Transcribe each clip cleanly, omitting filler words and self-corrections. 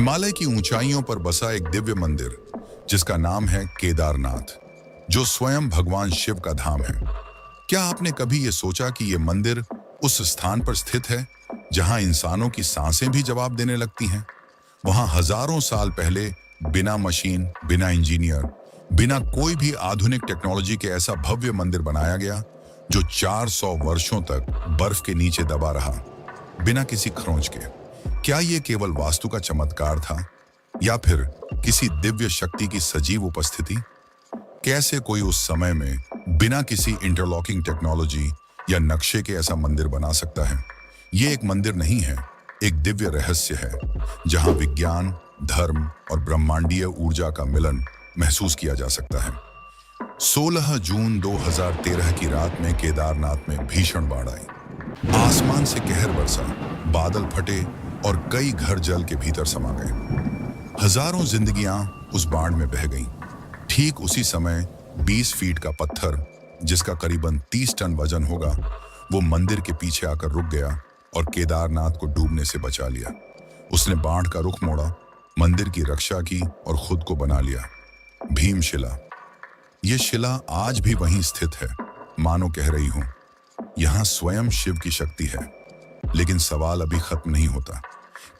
हिमालय की ऊंचाइयों पर बसा एक दिव्य मंदिर जिसका नाम है केदारनाथ, जो स्वयं भगवान शिव का धाम है। क्या आपने कभी ये सोचा कि ये मंदिर उस स्थान पर स्थित है जहां इंसानों की सांसें भी जवाब देने लगती हैं? वहां हजारों साल पहले बिना मशीन, बिना इंजीनियर, बिना कोई भी आधुनिक टेक्नोलॉजी के ऐसा भव्य मंदिर बनाया गया जो 400 वर्षों तक बर्फ के नीचे दबा रहा, बिना किसी खरोंच के। क्या ये केवल वास्तु का चमत्कार था या फिर किसी दिव्य शक्ति की सजीव उपस्थिति? कैसे कोई उस समय में बिना किसी इंटरलॉकिंग टेक्नोलॉजी या नक्शे के ऐसा मंदिर बना सकता है? ये एक मंदिर नहीं है, एक दिव्य रहस्य है जहां विज्ञान, धर्म और ब्रह्मांडीय ऊर्जा का मिलन महसूस किया जा सकता है। 16 जून 2013 की रात में केदारनाथ में भीषण बाढ़ आई। आसमान से कहर बरसा, बादल फटे और कई घर जल के भीतर समा गए। हजारों जिंदगियां उस बाढ़ में बह गईं। ठीक उसी समय 20 फीट का पत्थर, जिसका करीबन 30 टन वजन होगा, वो मंदिर के पीछे आकर रुक गया और केदारनाथ को डूबने से बचा लिया। उसने बाढ़ का रुख मोड़ा, मंदिर की रक्षा की और खुद को बना लिया। भीमशिला। ये शिला आज भी वहीं स्थित है, मानो कह रही हूं, यहां स्वयं शिव की शक्ति है। लेकिन सवाल अभी खत्म नहीं होता।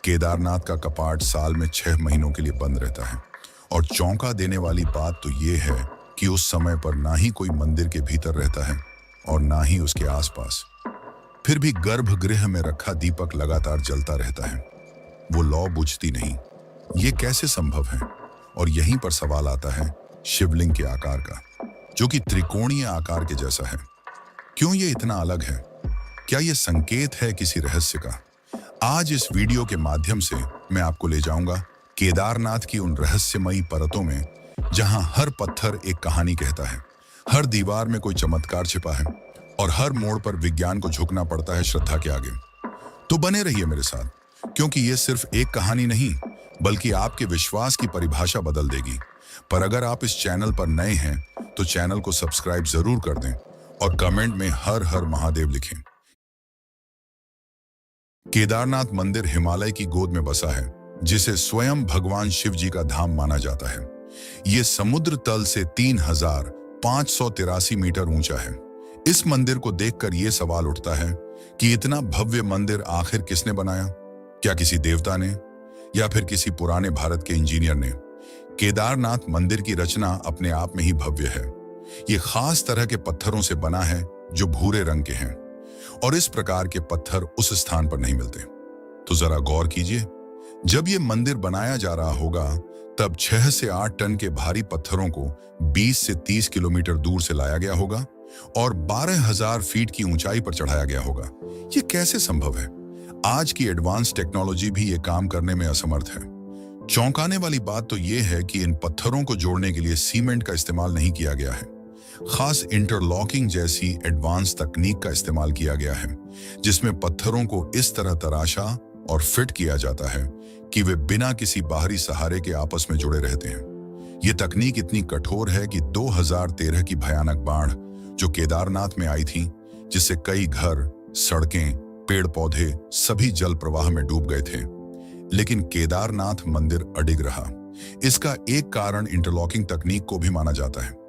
केदारनाथ का कपाट साल में 6 महीनों के लिए बंद रहता है और चौंका देने वाली बात तो ये है कि उस समय पर ना ही कोई मंदिर के भीतर रहता है और ना ही उसके आसपास। फिर भी गर्भगृह में रखा दीपक लगातार जलता रहता है। वो लौ बुझती नहीं। ये कैसे संभव है? और यहीं पर सवाल आता है शिवलिंग के आकार का, जो कि त्रिकोणीय आकार के जैसा है। क्यों ये इतना अलग है? क्या ये संकेत है किसी रहस्य का? आज इस वीडियो के माध्यम से मैं आपको ले जाऊंगा केदारनाथ की उन रहस्यमयी परतों में जहां हर पत्थर एक कहानी कहता है, हर दीवार में कोई चमत्कार छिपा है और हर मोड़ पर विज्ञान को झुकना पड़ता है श्रद्धा के आगे। तो बने रहिए मेरे साथ, क्योंकि ये सिर्फ एक कहानी नहीं बल्कि आपके विश्वास की परिभाषा बदल देगी। पर अगर आप इस चैनल पर नए हैं तो चैनल को सब्सक्राइब जरूर कर दें और कमेंट में हर हर महादेव लिखें। केदारनाथ मंदिर हिमालय की गोद में बसा है, जिसे स्वयं भगवान शिव जी का धाम माना जाता है। ये समुद्र तल से 3583 मीटर ऊंचा है। इस मंदिर को देखकर यह सवाल उठता है कि इतना भव्य मंदिर आखिर किसने बनाया? क्या किसी देवता ने या फिर किसी पुराने भारत के इंजीनियर ने? केदारनाथ मंदिर की रचना अपने आप में ही भव्य है। ये खास तरह के पत्थरों से बना है जो भूरे रंग के हैं और इस प्रकार के पत्थर उस स्थान पर नहीं मिलते। तो जरा गौर कीजिए, जब ये मंदिर बनाया जा रहा होगा तब 6 से 8 टन के भारी पत्थरों को 20 से 30 किलोमीटर दूर से लाया गया होगा और 12,000 फीट की ऊंचाई पर चढ़ाया गया होगा। ये कैसे संभव है? आज की एडवांस टेक्नोलॉजी भी ये काम करने में असमर्थ है। चौंकाने वाली बात तो ये है कि इन पत्थरों को जोड़ने के लिए सीमेंट का इस्तेमाल नहीं किया गया है। खास इंटरलॉकिंग जैसी एडवांस तकनीक का इस्तेमाल किया गया है, जिसमें पत्थरों को इस तरह तराशा और फिट किया जाता है कि वे बिना किसी बाहरी सहारे के आपस में जुड़े रहते हैं। ये तकनीक इतनी कठोर है कि 2013 की भयानक बाढ़ जो केदारनाथ में आई थी, जिससे कई घर, सड़कें, पेड़ पौधे सभी जल प्रवाह में डूब गए थे, लेकिन केदारनाथ मंदिर अडिग रहा। इसका एक कारण इंटरलॉकिंग तकनीक को भी माना जाता है।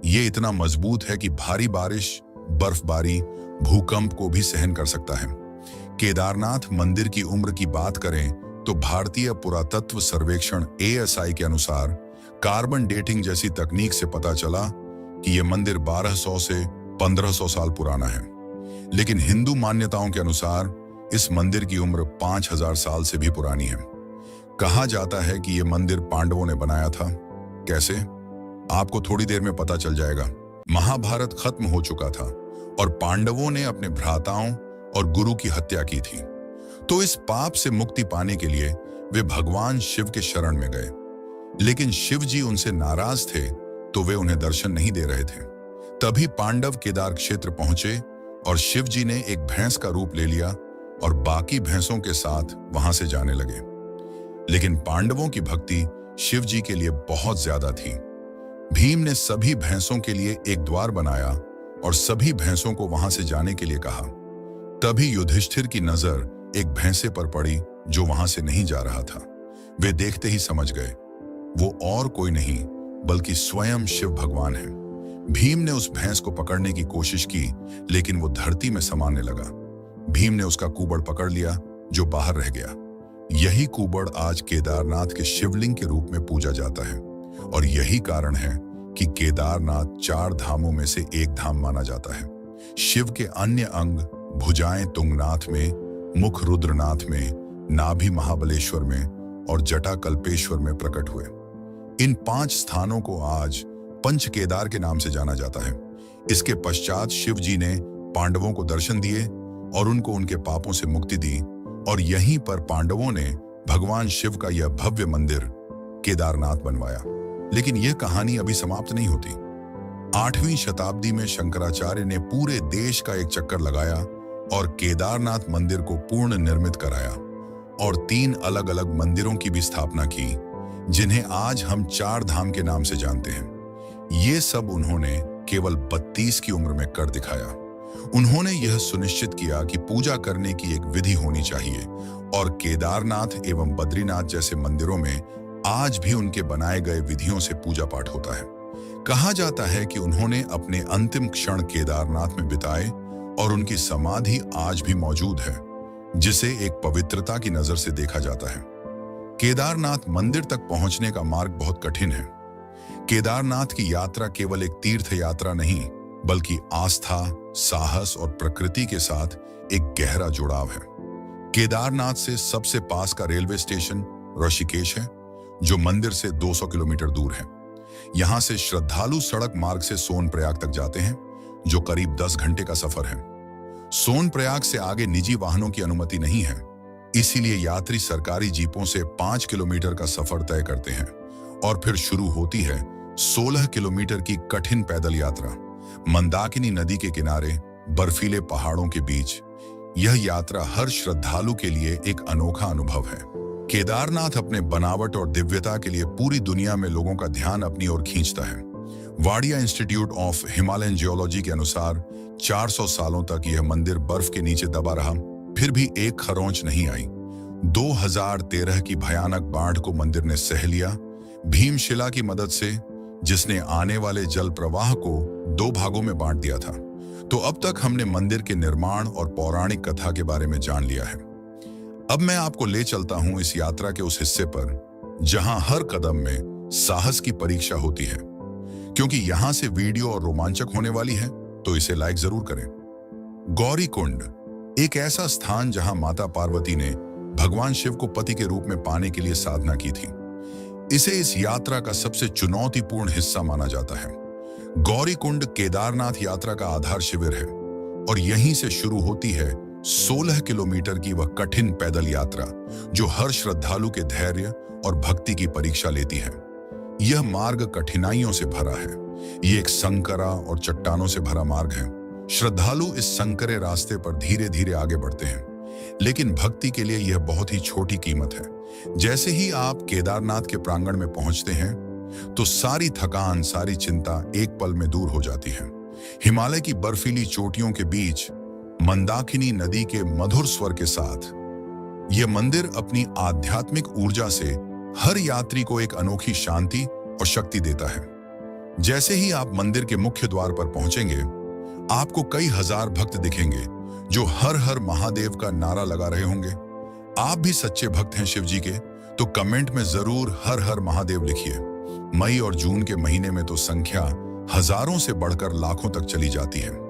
ये इतना मजबूत है कि भारी बारिश, बर्फबारी, भूकंप को भी सहन कर सकता है। केदारनाथ मंदिर की उम्र की बात करें तो भारतीय पुरातत्व सर्वेक्षण ASI के अनुसार कार्बन डेटिंग जैसी तकनीक से पता चला कि यह मंदिर 1200 से 1500 साल पुराना है। लेकिन हिंदू मान्यताओं के अनुसार इस मंदिर की उम्र 5000 साल से भी पुरानी है। कहा जाता है कि यह मंदिर पांडवों ने बनाया था। कैसे? आपको थोड़ी देर में पता चल जाएगा। महाभारत खत्म हो चुका था और पांडवों ने अपने भ्राताओं और गुरु की हत्या की थी। तो इस पाप से मुक्ति पाने के लिए वे भगवान शिव के शरण में गए। लेकिन शिव जी उनसे नाराज थे तो वे उन्हें दर्शन नहीं दे रहे थे। तभी पांडव केदार क्षेत्र पहुंचे और शिव जी ने एक भैंस का रूप ले लिया और बाकी भैंसों के साथ वहां से जाने लगे। लेकिन पांडवों की भक्ति शिव जी के लिए बहुत ज्यादा थी। भीम ने सभी भैंसों के लिए एक द्वार बनाया और सभी भैंसों को वहां से जाने के लिए कहा। तभी युधिष्ठिर की नजर एक भैंसे पर पड़ी जो वहां से नहीं जा रहा था। वे देखते ही समझ गए, वो और कोई नहीं बल्कि स्वयं शिव भगवान है। भीम ने उस भैंस को पकड़ने की कोशिश की, लेकिन वो धरती में समाने लगा। भीम ने उसका कुबड़ पकड़ लिया, जो बाहर रह गया। यही कुबड़ आज केदारनाथ के शिवलिंग के रूप में पूजा जाता है, और यही कारण है कि केदारनाथ 4 धामों में से एक धाम माना जाता है। शिव के अन्य अंग भुजाएं तुंगनाथ में, मुख रुद्रनाथ में, नाभि महाबलेश्वर में और जटा कल्पेश्वर में प्रकट हुए। इन 5 स्थानों को आज पंच केदार के नाम से जाना जाता है। इसके पश्चात शिव जी ने पांडवों को दर्शन दिए और उनको उनके पापों से मुक्ति दी, और यहीं पर पांडवों ने भगवान शिव का यह भव्य मंदिर केदारनाथ बनवाया। लेकिन यह कहानी अभी समाप्त नहीं होती। 8वीं शताब्दी में शंकराचार्य ने पूरे देश का एक चक्कर लगाया और केदारनाथ मंदिर को पूर्ण निर्मित कराया, और 3 अलग अलग मंदिरों की भी स्थापना की, जिन्हें आज हम 4 धाम के नाम से जानते हैं। ये सब उन्होंने केवल 32 की उम्र में कर दिखाया। उन्होंने यह सुनिश्चित किया कि पूजा करने की एक विधि होनी चाहिए, और केदारनाथ एवं बद्रीनाथ जैसे मंदिरों में आज भी उनके बनाए गए विधियों से पूजा पाठ होता है। कहा जाता है कि उन्होंने अपने अंतिम क्षण केदारनाथ में बिताए, और उनकी समाधि आज भी मौजूद है, जिसे एक पवित्रता की नजर से देखा जाता है। केदारनाथ मंदिर तक पहुंचने का मार्ग बहुत कठिन है। केदारनाथ की यात्रा केवल एक तीर्थ यात्रा नहीं, बल्कि आस्था, साहस और प्रकृति के साथ एक गहरा जुड़ाव है। केदारनाथ से सबसे पास का रेलवे स्टेशन ऋषिकेश है, जो मंदिर से 200 किलोमीटर दूर है। यहां से श्रद्धालु सड़क मार्ग से सोनप्रयाग तक जाते हैं, जो करीब 10 घंटे का सफर है। सोनप्रयाग से आगे निजी वाहनों की अनुमति नहीं है, इसीलिए यात्री सरकारी जीपों से 5 किलोमीटर का सफर तय करते हैं, और फिर शुरू होती है 16 किलोमीटर की कठिन पैदल यात्रा मंदाकिनी नदी के किनारे बर्फीले पहाड़ों के बीच। यह यात्रा हर श्रद्धालु के लिए एक अनोखा अनुभव है। केदारनाथ अपने बनावट और दिव्यता के लिए पूरी दुनिया में लोगों का ध्यान अपनी ओर खींचता है। Wadia institute of Himalayan geology के अनुसार 400 सालों तक यह मंदिर बर्फ के नीचे दबा रहा, फिर भी एक खरोंच नहीं आई। 2013 की भयानक बाढ़ को मंदिर ने सह लिया, भीमशिला की मदद से, जिसने आने वाले जल प्रवाह को 2 भागों में बांट दिया था। तो अब तक हमने मंदिर के निर्माण और पौराणिक कथा के बारे में जान लिया है। अब मैं आपको ले चलता हूं इस यात्रा के उस हिस्से पर जहां हर कदम में साहस की परीक्षा होती है। क्योंकि यहां से वीडियो और रोमांचक होने वाली है, तो इसे लाइक जरूर करें। गौरी कुंड, एक ऐसा स्थान जहां माता पार्वती ने भगवान शिव को पति के रूप में पाने के लिए साधना की थी। इसे इस यात्रा का सबसे चुनौतीपूर्ण हिस्सा माना जाता है। गौरी कुंड केदारनाथ यात्रा का आधार शिविर है, और यहीं से शुरू होती है 16 किलोमीटर की वह कठिन पैदल यात्रा, जो हर श्रद्धालु के धैर्य और भक्ति की परीक्षा लेती है। यह मार्ग कठिनाइयों से भरा है। ये एक संकरा और चट्टानों से भरा मार्ग है। श्रद्धालु इस संकरे रास्ते पर धीरे धीरे आगे बढ़ते हैं, लेकिन भक्ति के लिए यह बहुत ही छोटी कीमत है। जैसे ही आप केदारनाथ के प्रांगण में पहुंचते हैं, तो सारी थकान, सारी चिंता एक पल में दूर हो जाती है। हिमालय की बर्फीली चोटियों के बीच मंदाकिनी नदी के मधुर स्वर के साथ यह मंदिर अपनी आध्यात्मिक ऊर्जा से हर यात्री को एक अनोखी शांति और शक्ति देता है। जैसे ही आप मंदिर के मुख्य द्वार पर पहुंचेंगे, आपको कई हजार भक्त दिखेंगे जो हर हर महादेव का नारा लगा रहे होंगे। आप भी सच्चे भक्त हैं शिव जी के, तो कमेंट में जरूर हर हर महादेव लिखिए। मई और जून के महीने में तो संख्या हजारों से बढ़कर लाखों तक चली जाती है।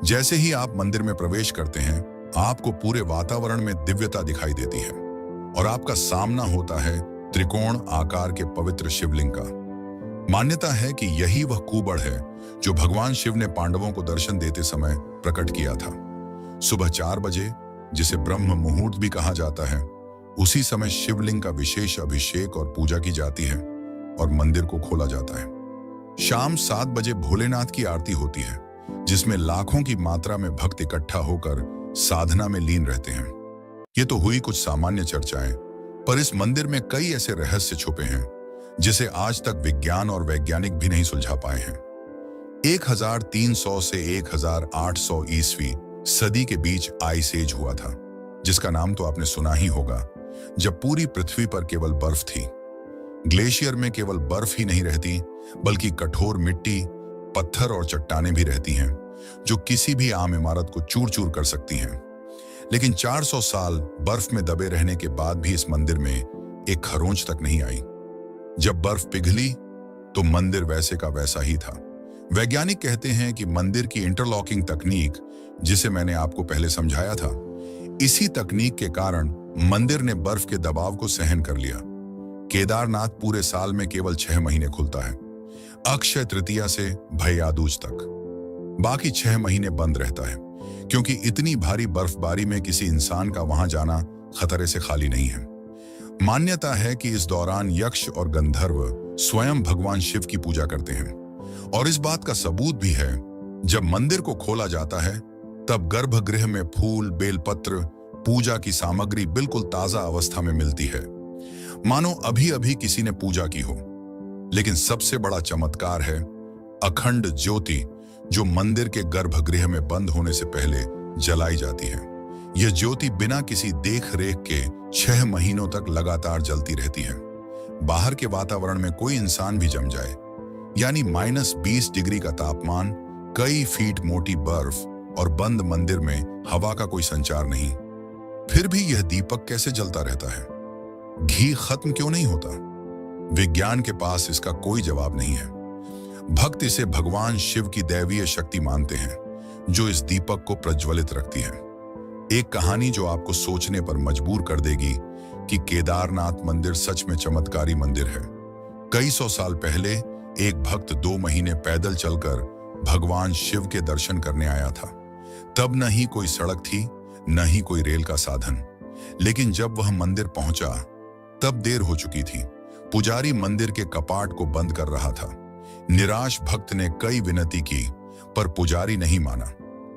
जैसे ही आप मंदिर में प्रवेश करते हैं, आपको पूरे वातावरण में दिव्यता दिखाई देती है, और आपका सामना होता है त्रिकोण आकार के पवित्र शिवलिंग का। मान्यता है कि यही वह कुबड़ है जो भगवान शिव ने पांडवों को दर्शन देते समय प्रकट किया था। सुबह 4 बजे, जिसे ब्रह्म मुहूर्त भी कहा जाता है, उसी समय शिवलिंग का विशेष अभिषेक और पूजा की जाती है और मंदिर को खोला जाता है। शाम 7 बजे भोलेनाथ की आरती होती है, जिसमें लाखों की मात्रा में भक्त इकट्ठा होकर साधना में लीन रहते हैं। ये तो हुई कुछ सामान्य चर्चाएं, पर इस मंदिर में कई ऐसे रहस्य छुपे हैं जिसे आज तक विज्ञान और वैज्ञानिक भी नहीं सुलझा पाए हैं। 1300 से 1800 ईस्वी सदी के बीच आइस एज हुआ था, जिसका नाम तो आपने सुना ही होगा। जब पूरी पृथ्वी पर केवल बर्फ थी। ग्लेशियर में केवल बर्फ ही नहीं रहती, बल्कि कठोर मिट्टी, पत्थर और चट्टानें भी रहती हैं, जो किसी भी आम इमारत को चूर चूर कर सकती हैं। लेकिन 400 साल बर्फ में दबे रहने के बाद भी इस मंदिर में एक खरोंच तक नहीं आई। जब बर्फ पिघली तो मंदिर वैसे का वैसा ही था। वैज्ञानिक कहते हैं कि मंदिर की इंटरलॉकिंग तकनीक, जिसे मैंने आपको पहले समझाया था, इसी तकनीक के कारण मंदिर ने बर्फ के दबाव को सहन कर लिया। केदारनाथ पूरे साल में केवल 6 महीने खुलता है, अक्षय तृतीया से भैया दूज तक। बाकी 6 महीने बंद रहता है, क्योंकि इतनी भारी बर्फबारी में किसी इंसान का वहां जाना खतरे से खाली नहीं है। मान्यता है कि इस दौरान यक्ष और गंधर्व स्वयं भगवान शिव की पूजा करते हैं, और इस बात का सबूत भी है। जब मंदिर को खोला जाता है तब गर्भगृह में फूल, बेलपत्र, पूजा की सामग्री बिल्कुल ताजा अवस्था में मिलती है, मानो अभी अभी किसी ने पूजा की हो। लेकिन सबसे बड़ा चमत्कार है अखंड ज्योति, जो मंदिर के गर्भगृह में बंद होने से पहले जलाई जाती है। यह ज्योति बिना किसी देख रेख के 6 महीनों तक लगातार जलती रहती है। बाहर के वातावरण में कोई इंसान भी जम जाए, यानी -20 डिग्री का तापमान, कई फीट मोटी बर्फ और बंद मंदिर में हवा का कोई संचार नहीं, फिर भी यह दीपक कैसे जलता रहता है? घी खत्म क्यों नहीं होता? विज्ञान के पास इसका कोई जवाब नहीं है। भक्त इसे भगवान शिव की दैवीय शक्ति मानते हैं, जो इस दीपक को प्रज्वलित रखती है। एक कहानी जो आपको सोचने पर मजबूर कर देगी कि केदारनाथ मंदिर सच में चमत्कारी मंदिर है। कई सौ साल पहले एक भक्त 2 महीने पैदल चलकर भगवान शिव के दर्शन करने आया था। तब न ही कोई सड़क थी, न ही कोई रेल का साधन। लेकिन जब वह मंदिर पहुंचा तब देर हो चुकी थी। पुजारी मंदिर के कपाट को बंद कर रहा था। निराश भक्त ने कई विनती की, पर पुजारी नहीं माना।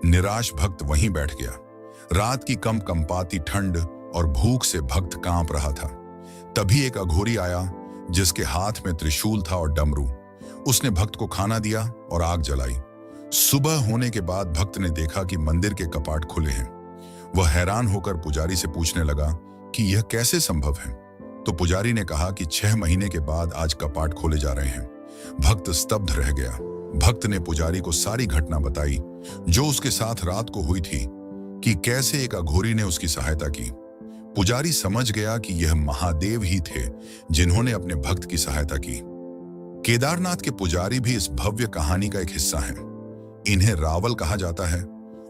निराश भक्त वहीं बैठ गया। रात की कंपाती ठंड और भूख से भक्त कांप रहा था। तभी एक अघोरी आया, जिसके हाथ में त्रिशूल था और डमरू। उसने भक्त को खाना दिया और आग जलाई। सुबह होने के बाद भक्त ने देखा कि मंदिर के कपाट खुले हैं। वह हैरान होकर पुजारी से पूछने लगा कि यह कैसे संभव है। तो पुजारी ने कहा कि 6 महीने के बाद आज कपाट खोले जा रहे हैं। भक्त स्तब्ध रह गया। भक्त ने पुजारी को सारी घटना बताई, जो उसके साथ रात को हुई थी, कि कैसे एक अघोरी ने उसकी सहायता की। पुजारी समझ गया कि यह महादेव ही थे, जिन्होंने अपने भक्त की सहायता की। केदारनाथ के पुजारी भी इस भव्य कहानी का एक हिस्सा हैं। इन्हें रावल कहा जाता है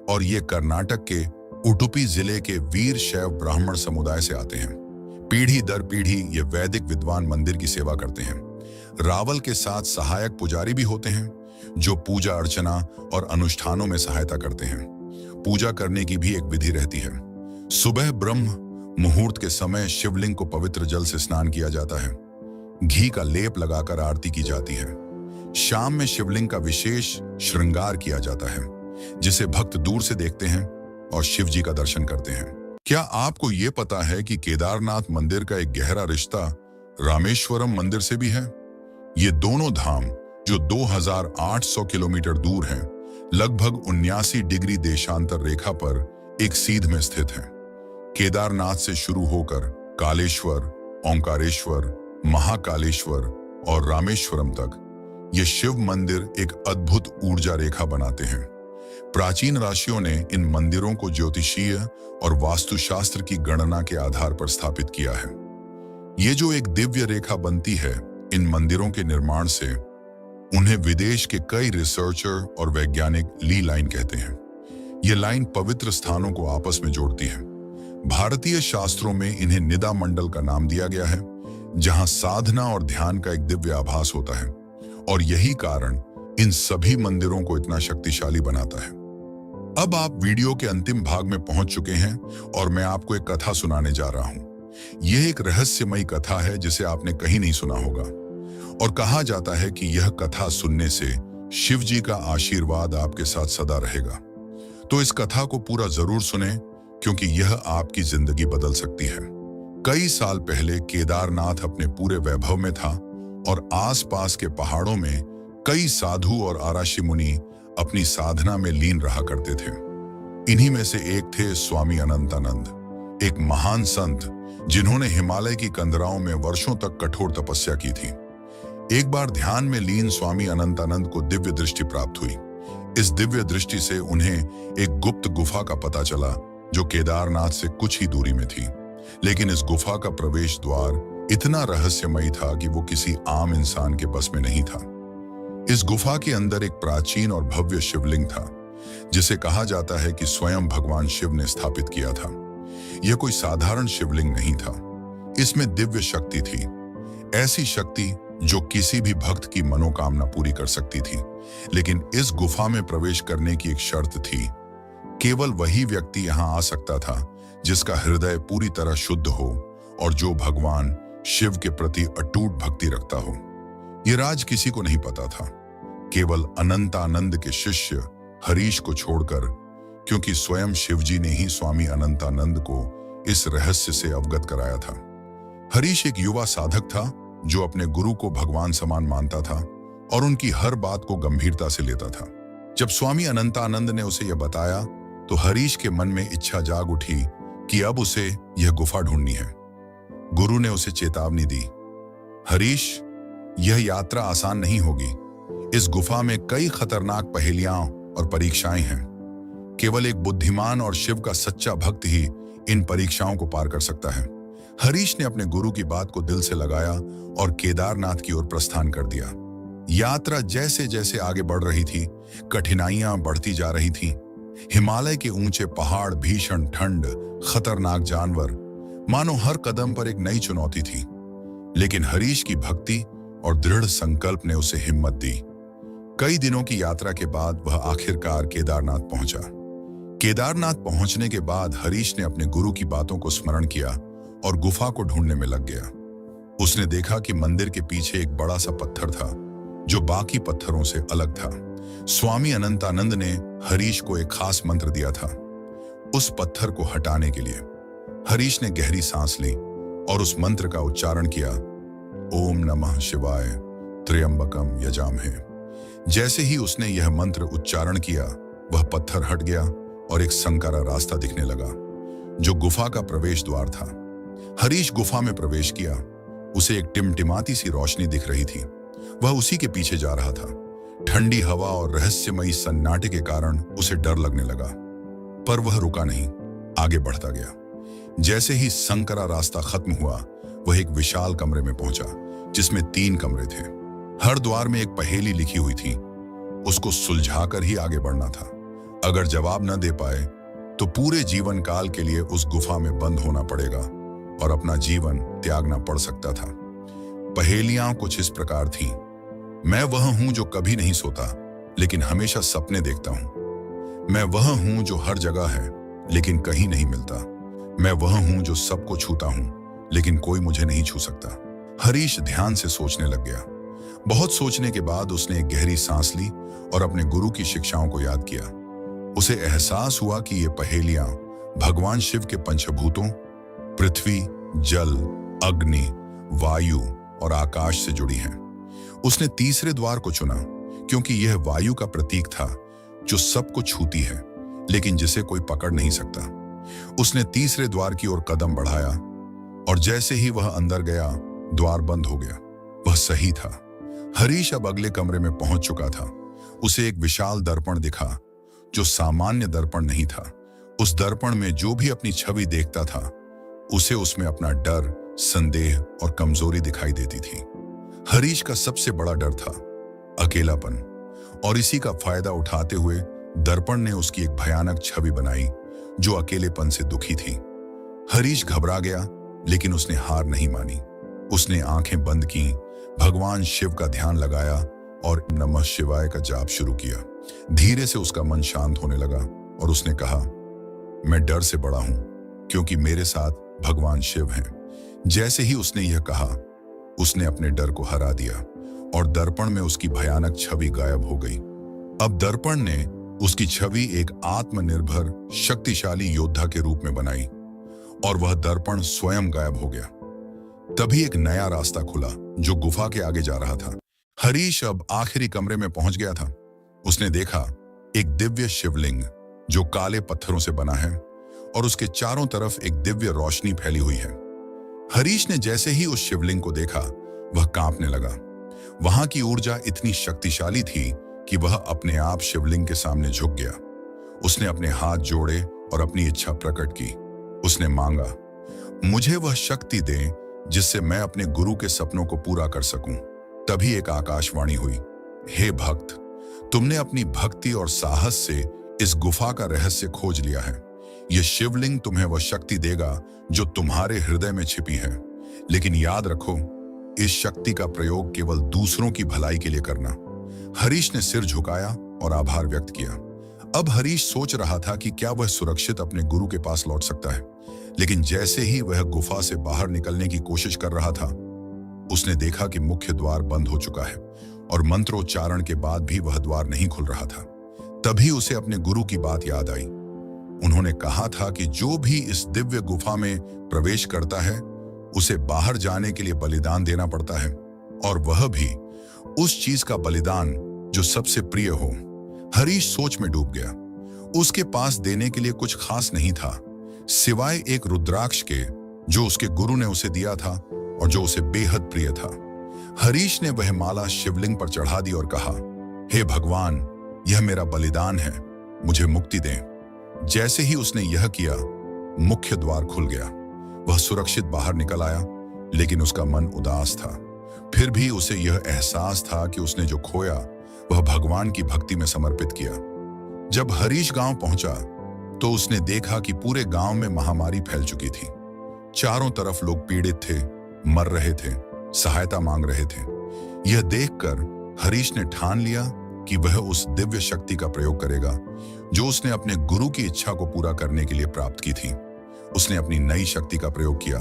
और ये कर्नाटक के उडुपी जिले के वीर शैव ब्राह्मण समुदाय से आते हैं। पीढ़ी दर पीढ़ी ये वैदिक विद्वान मंदिर की सेवा करते हैं। रावल के साथ सहायक पुजारी भी होते हैं, जो पूजा अर्चना और अनुष्ठानों में सहायता करते हैं। पूजा करने की भी एक विधि रहती है। सुबह ब्रह्म मुहूर्त के समय शिवलिंग को पवित्र जल से स्नान किया जाता है। घी का लेप लगाकर आरती की जाती है। शाम में शिवलिंग का विशेष श्रृंगार किया जाता है, जिसे भक्त दूर से देखते हैं और शिव जी का दर्शन करते हैं। क्या आपको ये पता है कि केदारनाथ मंदिर का एक गहरा रिश्ता रामेश्वरम मंदिर से भी है? ये दोनों धाम, जो 2800 किलोमीटर दूर हैं, लगभग 79 डिग्री देशांतर रेखा पर एक सीध में स्थित हैं। केदारनाथ से शुरू होकर कालेश्वर, ओंकारेश्वर, महाकालेश्वर और रामेश्वरम तक ये शिव मंदिर एक अद्भुत ऊर्जा रेखा बनाते हैं। प्राचीन ऋषियों ने इन मंदिरों को ज्योतिषीय और वास्तुशास्त्र की गणना के आधार पर स्थापित किया है। ये जो एक दिव्य रेखा बनती है इन मंदिरों के निर्माण से, उन्हें विदेश के कई रिसर्चर और वैज्ञानिक ली लाइन कहते हैं। ये लाइन पवित्र स्थानों को आपस में जोड़ती है। भारतीय शास्त्रों में इन्हें निदा मंडल का नाम दिया गया है, जहां साधना और ध्यान का एक दिव्य आभास होता है, और यही कारण इन सभी मंदिरों को इतना शक्तिशाली बनाता है। अब आप वीडियो के अंतिम भाग में पहुंच चुके हैं और मैं आपको एक कथा सुनाने जा रहा हूं। यह एक रहस्यमयी कथा है जिसे आपने कहीं नहीं सुना होगा, और कहा जाता है कि यह कथा सुनने से शिव जी का आशीर्वाद आपके साथ सदा रहेगा। तो इस कथा को पूरा जरूर सुने, क्योंकि यह आपकी जिंदगी बदल सकती है। कई साल पहले केदारनाथ अपने पूरे वैभव में था, और आसपास के पहाड़ों में कई साधु और आराशी मुनि अपनी साधना में लीन रहा करते थे। इन्हीं में से एक थे स्वामी अनंतानंद। एक महान संत जिन्होंने हिमालय की कंदराओं में वर्षों तक कठोर तपस्या की थी। एक बार ध्यान में लीन स्वामी अनंतानंद को दिव्य दृष्टि प्राप्त हुई। इस दिव्य दृष्टि से उन्हें एक गुप्त गुफा का पता चला जो केदारनाथ से कुछ ही दूरी में थी। लेकिन इस गुफा का प्रवेश द्वार इतना रहस्यमयी था कि वो किसी आम इंसान के बस में नहीं था। इस गुफा के अंदर एक प्राचीन और भव्य शिवलिंग था जिसे कहा जाता है कि स्वयं भगवान शिव ने स्थापित किया था। यह कोई साधारण शिवलिंग नहीं था, इसमें दिव्य शक्ति थी, ऐसी शक्ति जो किसी भी भक्त की मनोकामना पूरी कर सकती थी। लेकिन इस गुफा में प्रवेश करने की एक शर्त थी, केवल वही व्यक्ति यहां आ सकता था जिसका हृदय पूरी तरह शुद्ध हो और जो भगवान शिव के प्रति अटूट भक्ति रखता हो। यह राज किसी को नहीं पता था, केवल अनंतानंद के शिष्य हरीश को छोड़कर, क्योंकि स्वयं शिवजी ने ही स्वामी अनंतानंद को इस रहस्य से अवगत कराया था। हरीश एक युवा साधक था जो अपने गुरु को भगवान समान मानता था और उनकी हर बात को गंभीरता से लेता था। जब स्वामी अनंतानंद ने उसे यह बताया तो हरीश के मन में इच्छा जाग उठी कि अब उसे यह गुफा ढूंढनी है। गुरु ने उसे चेतावनी दी, हरीश, यह यात्रा आसान नहीं होगी। इस गुफा में कई खतरनाक पहेलियां और परीक्षाएं हैं। केवल एक बुद्धिमान और शिव का सच्चा भक्त ही इन परीक्षाओं को पार कर सकता है। हरीश ने अपने गुरु की बात को दिल से लगाया और केदारनाथ की ओर प्रस्थान कर दिया। यात्रा जैसे जैसे आगे बढ़ रही थी, कठिनाइयां बढ़ती जा रही थीं। हिमालय के ऊंचे पहाड़, भीषण ठंड, खतरनाक जानवर, मानो हर कदम पर एक नई चुनौती थी। लेकिन हरीश की भक्ति और दृढ़ संकल्प ने उसे हिम्मत दी। कई दिनों की यात्रा के बाद वह आखिरकार केदारनाथ पहुंचा। केदारनाथ पहुंचने के बाद हरीश ने अपने गुरु की बातों को स्मरण किया और गुफा को ढूंढने में लग गया। उसने देखा कि मंदिर के पीछे एक बड़ा सा पत्थर था जो बाकी पत्थरों से अलग था। स्वामी अनंतानंद ने हरीश को एक खास मंत्र दिया था। उस पत्थर को हटाने के लिए हरीश ने गहरी सांस ली और उस मंत्र का उच्चारण किया, ओम नमः शिवाय त्र्यंबकम यजामहे। जैसे ही उसने यह मंत्र उच्चारण किया, वह पत्थर हट गया और एक संकरा रास्ता दिखने लगा जो गुफा का प्रवेश द्वार था। हरीश गुफा में प्रवेश किया। उसे एक टिमटिमाती सी रोशनी दिख रही थी। वह उसी के पीछे जा रहा था। ठंडी हवा और रहस्यमयी सन्नाटे के कारण उसे डर लगने लगा, पर वह रुका नहीं, आगे बढ़ता गया। जैसे ही संकरा रास्ता खत्म हुआ, वह एक विशाल कमरे में पहुंचा जिसमें 3 कमरे थे। हर द्वार में एक पहेली लिखी हुई थी। उसको सुलझाकर ही आगे बढ़ना था। अगर जवाब न दे पाए तो पूरे जीवन काल के लिए उस गुफा में बंद होना पड़ेगा और अपना जीवन त्यागना पड़ सकता था। पहेलियां कुछ इस प्रकार थीं। मैं वह हूं जो कभी नहीं सोता लेकिन हमेशा सपने देखता हूं। मैं वह हूं जो हर जगह है लेकिन कहीं नहीं मिलता। मैं वह हूं जो सबको छूता हूं लेकिन कोई मुझे नहीं छू सकता। हरीश ध्यान से सोचने लग गया। बहुत सोचने के बाद उसने एक गहरी सांस ली और अपने गुरु की शिक्षाओं को याद किया। उसे एहसास हुआ कि ये पहेलियां भगवान शिव के पंचभूतों पृथ्वी, जल, अग्नि, वायु और आकाश से जुड़ी हैं। उसने तीसरे द्वार को चुना क्योंकि यह वायु का प्रतीक था जो सबको छूती है लेकिन जिसे कोई पकड़ नहीं सकता। उसने तीसरे द्वार की ओर कदम बढ़ाया और जैसे ही वह अंदर गया, द्वार बंद हो गया। वह सही था। हरीश अब अगले कमरे में पहुंच चुका था। उसे एक विशाल दर्पण दिखा जो सामान्य दर्पण नहीं था। उस दर्पण में जो भी अपनी छवि देखता था उसे उसमें अपना डर, संदेह और कमजोरी दिखाई देती थी। हरीश का सबसे बड़ा डर था अकेलापन, और इसी का फायदा उठाते हुए दर्पण ने उसकी एक भयानक छवि बनाई जो अकेलेपन से दुखी थी। हरीश घबरा गया लेकिन उसने हार नहीं मानी। उसने आंखें बंद की, भगवान शिव का ध्यान लगाया और नमः शिवाय का जाप शुरू किया। धीरे से उसका मन शांत होने लगा और उसने कहा, मैं डर से बड़ा हूं क्योंकि मेरे साथ भगवान शिव हैं। जैसे ही उसने यह कहा, उसने अपने डर को हरा दिया और दर्पण में उसकी भयानक छवि गायब हो गई। अब दर्पण ने उसकी छवि एक आत्मनिर्भर शक्तिशाली योद्धा के रूप में बनाई और वह दर्पण स्वयं गायब हो गया। तभी एक नया रास्ता खुला जो गुफा के आगे जा रहा था। हरीश अब आखिरी कमरे में पहुंच गया था। उसने देखा एक दिव्य शिवलिंग जो काले पत्थरों से बना है। और उसके चारों तरफ एक दिव्य रोशनी फैली हुई है। हरीश ने जैसे ही उस शिवलिंग को देखा, वह कांपने लगा। वहां की ऊर्जा इतनी शक्तिशाली थी कि वह अपने आप शिवलिंग के सामने झुक गया। उसने अपने हाथ जोड़े और अपनी इच्छा प्रकट की। उसने मांगा, मुझे वह शक्ति दे जिससे मैं अपने गुरु के सपनों को पूरा कर सकूं। तभी एक आकाशवाणी हुई, हे भक्त, तुमने अपनी भक्ति और साहस से इस गुफा का रहस्य खोज लिया है। यह शिवलिंग तुम्हें वह शक्ति देगा जो तुम्हारे हृदय में छिपी है। लेकिन याद रखो, इस शक्ति का प्रयोग केवल दूसरों की भलाई के लिए करना। हरीश ने सिर झुकाया और आभार व्यक्त किया। अब हरीश सोच रहा था कि क्या वह सुरक्षित अपने गुरु के पास लौट सकता है। लेकिन जैसे ही वह गुफा से बाहर निकलने की कोशिश कर रहा था, उसने देखा कि मुख्य द्वार बंद हो चुका है और मंत्रोच्चारण के बाद भी वह द्वार नहीं खुल रहा था। तभी उसे अपने गुरु की बात याद आई। उन्होंने कहा था कि जो भी इस दिव्य गुफा में प्रवेश करता है, उसे बाहर जाने के लिए बलिदान देना पड़ता है, और वह भी उस चीज का बलिदान जो सबसे प्रिय हो। हरीश सोच में डूब गया। उसके पास देने के लिए कुछ खास नहीं था, सिवाय एक रुद्राक्ष के जो उसके गुरु ने उसे दिया था और जो उसे बेहद प्रिय था। हरीश ने वह माला शिवलिंग पर चढ़ा दी और कहा, हे भगवान, यह मेरा बलिदान है, मुझे मुक्ति दें। जैसे ही उसने यह किया, मुख्य द्वार खुल गया। वह सुरक्षित बाहर निकल आया, लेकिन उसका मन उदास था। फिर भी उसे यह एहसास था कि उसने जो खोया वह भगवान की भक्ति में समर्पित किया। जब हरीश गांव पहुंचा तो उसने देखा कि पूरे गांव में महामारी फैल चुकी थी। चारों तरफ लोग पीड़ित थे, मर रहे थे, सहायता मांग रहे थे। यह देखकर हरीश ने ठान लिया कि वह उस दिव्य शक्ति का प्रयोग करेगा जो उसने अपने गुरु की इच्छा को पूरा करने के लिए प्राप्त की थी। उसने अपनी नई शक्ति का प्रयोग किया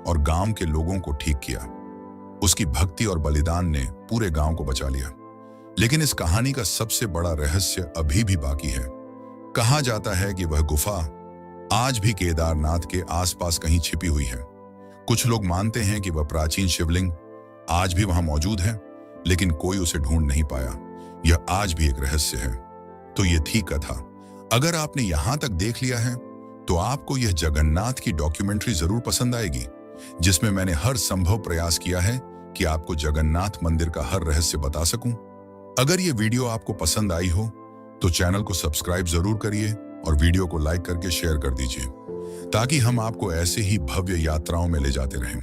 और गांव के लोगों को ठीक किया। उसकी भक्ति और बलिदान ने पूरे गांव को बचा लिया। लेकिन इस कहानी का सबसे बड़ा रहस्य अभी भी बाकी है। कहा जाता है कि वह गुफा आज भी केदारनाथ के आसपास कहीं छिपी हुई है। कुछ लोग मानते हैं कि वह प्राचीन शिवलिंग आज भी वहां मौजूद है, लेकिन कोई उसे ढूंढ नहीं पाया। यह आज भी एक रहस्य है। तो यह थी कथा। अगर आपने यहां तक देख लिया है तो आपको यह जगन्नाथ की डॉक्यूमेंट्री जरूर पसंद आएगी, जिसमें मैंने हर संभव प्रयास किया है कि आपको जगन्नाथ मंदिर का हर रहस्य बता सकूं। अगर यह वीडियो आपको पसंद आई हो तो चैनल को सब्सक्राइब जरूर करिए और वीडियो को लाइक करके शेयर कर दीजिए, ताकि हम आपको ऐसे ही भव्य यात्राओं में ले जाते रहें।